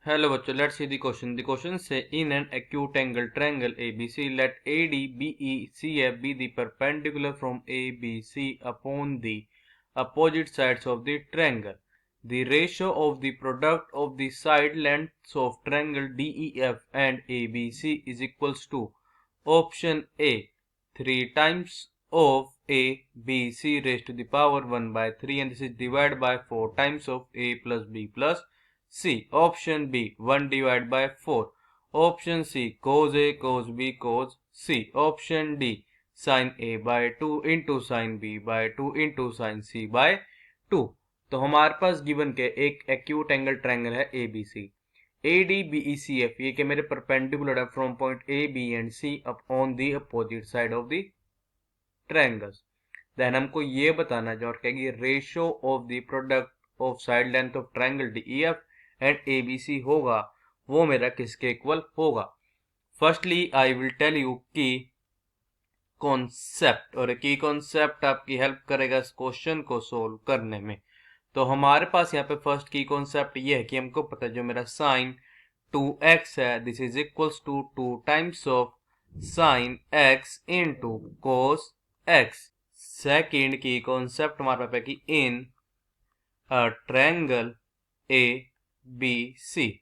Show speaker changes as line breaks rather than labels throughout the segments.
Hello bachcho, let's see the question. The question say in an acute angle triangle ABC, let AD, BE, CF be the perpendicular from ABC upon the opposite sides of the triangle. The ratio of the product of the side lengths of triangle DEF and ABC is equals to option A 3 times of ABC raised to the power 1 by 3, and this is divided by 4 times of A plus B plus C. Option B 1 divided by 4. Option C cos A cos B cos C. Option D sin A by 2 into sin B by 2 into sin C by 2. तो हमारे पास given के एक acute angle triangle है ABC. ADBECF ये कि मेरे perpendicular है from point A B and C up on the opposite side of the triangles. Then हमको ये बताना है और कहेगी ratio of the product of side length of triangle DEF and ABC होगा वो मेरा किसके इक्वल होगा. Firstly I will tell you की कॉन्सेप्ट, और की कॉन्सेप्ट आपकी हेल्प करेगा इस क्वेश्चन को सोल्व करने में. तो हमारे पास यहाँ पे फर्स्ट की कॉन्सेप्ट ये है कि हमको पता है जो मेरा साइन 2x है this is equals to 2 times of sine x into cos x. Second की कॉन्सेप्ट हमारे पास है कि in a triangle ABC,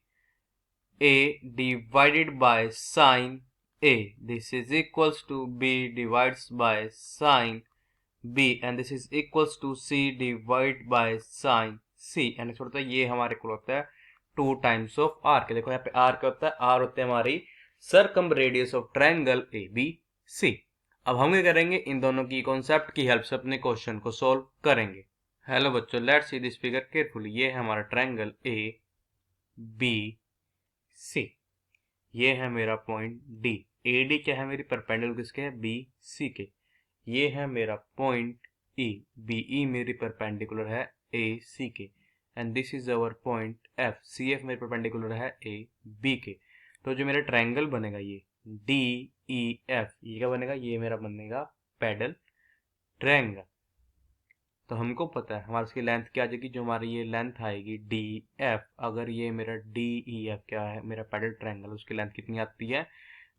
A divided by sine A, this is equals to B divides by sine B, and this is equals to C divided by sine C, and इस होता है ये हमारे को होता है 2 टाइम्स ऑफ R के. देखो यहाँ पे R क्या होता है, R होता है हमारी circum radius of triangle ABC. अब हम क्या करेंगे, इन दोनों की कॉन्सेप्ट की हेल्प से अपने क्वेश्चन को सोल्व करेंगे. हेलो बच्चों, let's see this figure carefully. ये है हमारा ट्रायंगल ABC. ये है मेरा पॉइंट D. AD क्या है मेरी परपेंडिकुलर किसके है, BC के. ये है मेरा पॉइंट E. BE मेरी परपेंडिकुलर है AC के. And this is our point F. CF मेरी परपेंडिकुलर है AB के. तो जो मेरा ट्रायंगल बनेगा ये DEF, ये क्या बनेगा, ये मेरा बनेगा पैडल ट्रायंगल. तो हमको पता है हमारी इसकी लेंथ क्या आ जाएगी, जो हमारी ये लेंथ आएगी DF. अगर ये मेरा DEF क्या है मेरा पैडल ट्रायंगल, उसकी लेंथ कितनी आती है,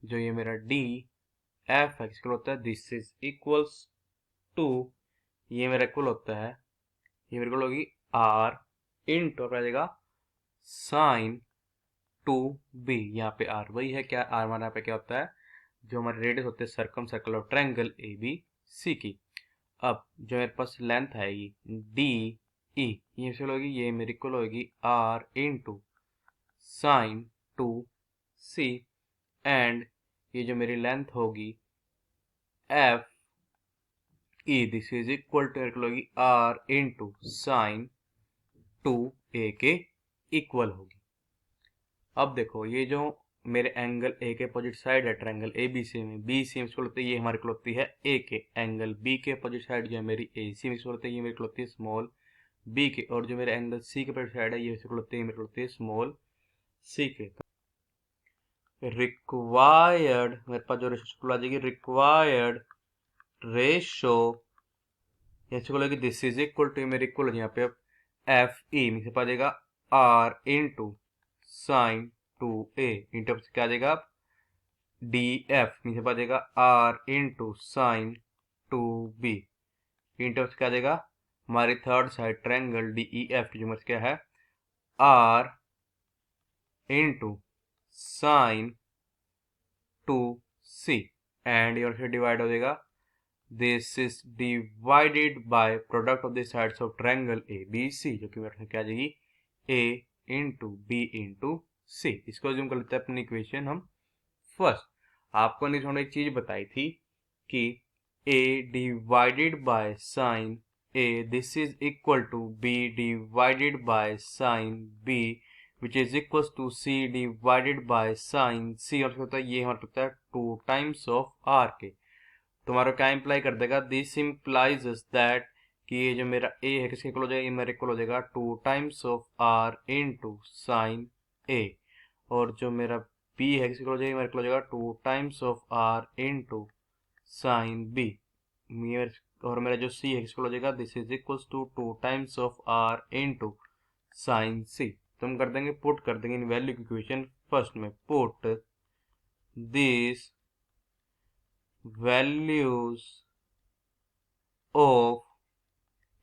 जो ये मेरा DF है इसका होता है दिस इज इक्वल्स टू, ये मेरा इक्वल होता है, ये मेरे को होगी R इंटू आ जाएगा साइन 2B. यहाँ पे R वही है क्या, R हमारे यहाँ पे क्या होता है, जो हमारे रेडियस होते हैं circum circle of triangle ABC की. अब जो मेरे पास लेंथ आएगी DE, ये से होगी, ये मेरी इक्वल होगी R into sign 2C, and ये जो मेरी लेंथ होगी FE, this is equal to होगी R इंटू साइन 2A के इक्वल होगी. अब देखो ये जो मेरे एंगल A के अपोजिट साइड है ट्रायंगल ABC में, BC में इसको होती है, ये हमारे को होती है A के. एंगल B के अपोजिट साइड जो है मेरी AC में इसको होती है, ये मेरे को होती है स्मॉल B के. और जो मेरे एंगल C के अपोजिट साइड है ये इसको होती है, मेरे को होती है स्मॉल C के. रिक्वायर्ड मेरे पास जो रेशो आ जाएगी, रिक्वायर्ड रेशो इसको लगेगी दिस इज इक्वल टू, मेरे इक्वल यहाँ पे FE में से पा जाएगा R into sine 2A into क्या आ जाएगा DF में से पा जाएगा R into sign 2B into क्या आ जाएगा हमारी थर्ड साइड ट्रायंगल DEF की जो मतलब क्या है R into sign 2C, and और से डिवाइड हो जाएगा this is divided by product of the sides of triangle ABC, जो कि मेरे क्या आ जाएगी A into B into C. इसको अज्यूम कर लेते हैं अपनी इक्वेशन हम फर्स्ट. आपको ने थोड़ा एक चीज बताई थी कि A divided by sine A this is equal to B divided by sine B which is equal to C divided by sine C, और होता है ये हमारा होता है 2 टाइम्स ऑफ R के. तुम्हारा क्या इंप्लाई कर देगा, दिस इंप्लाइज दैट कि ये जो मेरा A है किसके इक्वल हो जाएगा, ये मेरे इक्वल हो जाएगा 2 times of R into sign A, और जो मेरा B है किसके इक्वल हो जाएगा, मेरे इक्वल हो जाएगा 2 times of R into sign B. और मेरा जो C है किसके इक्वल हो जाएगा, this is equal to 2 times of R into sine C. तो हम कर देंगे पुट कर देंगे इन वैल्यू की इक्वेशन फर्स्ट में, put this values of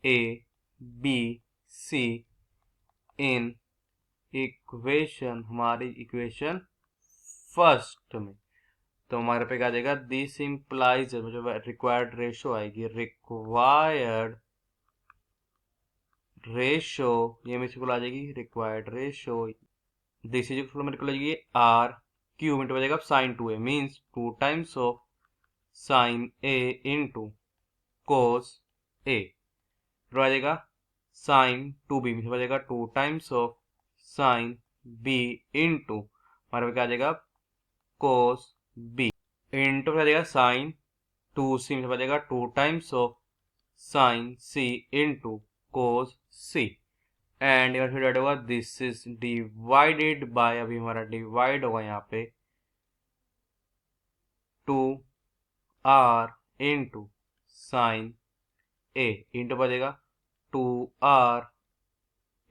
A B C in equation, हमारी इक्वेशन फर्स्ट में। तो हमारे पे क्या आ जाएगा, दिस इम्प्लाइज, जो रिक्वायर्ड रेशो आएगी, रिक्वायर्ड रेशो, ये मेरे को आ जाएगी required ratio, this is equal मेरे को लगेगी आर क्यूब इंटू बजेगा sine 2a, means 2 times of sine a into cos a, फिर आ जाएगा साइन 2b, मीन्स बजेगा 2 times of sine b into हमारे पे क्या आ जाएगा कोस b, इंटू फिर आ जाएगा साइन 2c, मीन्स बजेगा 2 times of sign c into cos c, and यहाँ फिर होगा दिस इज डिवाइडेड बाय, अभी हमारा डिवाइड होगा यहाँ पे 2r into sine a into बजेगा 2r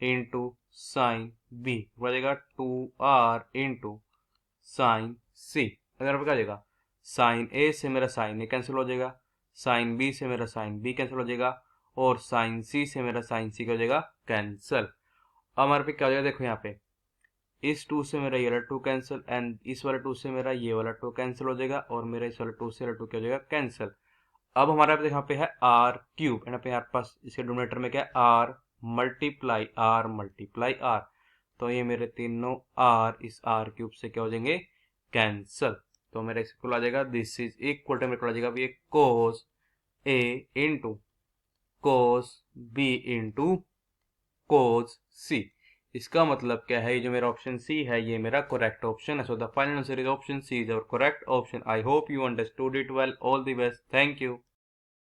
इंटू साइन b बजेगा 2r इंटू साइन c। अगर क्या हो जाएगा, साइन a से मेरा साइन a कैंसिल हो जाएगा, साइन b से मेरा साइन b कैंसिल हो जाएगा, और साइन c से मेरा साइन c हो जाएगा कैंसिल। अब हमारे पे क्या हो जाएगा, देखो यहाँ पे इस 2 से मेरा ये वाला 2 कैंसिल, एंड इस वाला 2 से मेरा ये वाला 2 कैंसिल हो जाएगा, और मेरा इस वाला 2 से वाला 2 क्या हो जाएगा कैंसिल। अब हमारे यहाँ पे है आर क्यूब, यहाँ पे हमारे पास इसके डिनोमिनेटर में क्या है आर मल्टीप्लाई आर, तो ये मेरे तीनों आर इस आर क्यूब से क्या हो जाएंगे कैंसिल। तो मेरा इक्वल आ जाएगा, दिस इज इक्वल टू मेरे को आ जाएगा ये cos A into cos B into cos C. इसका मतलब क्या है, ये जो मेरा ऑप्शन सी है ये मेरा करेक्ट ऑप्शन है। So the final answer is option C is our correct option. I hope you understood it well. All the best, thank you.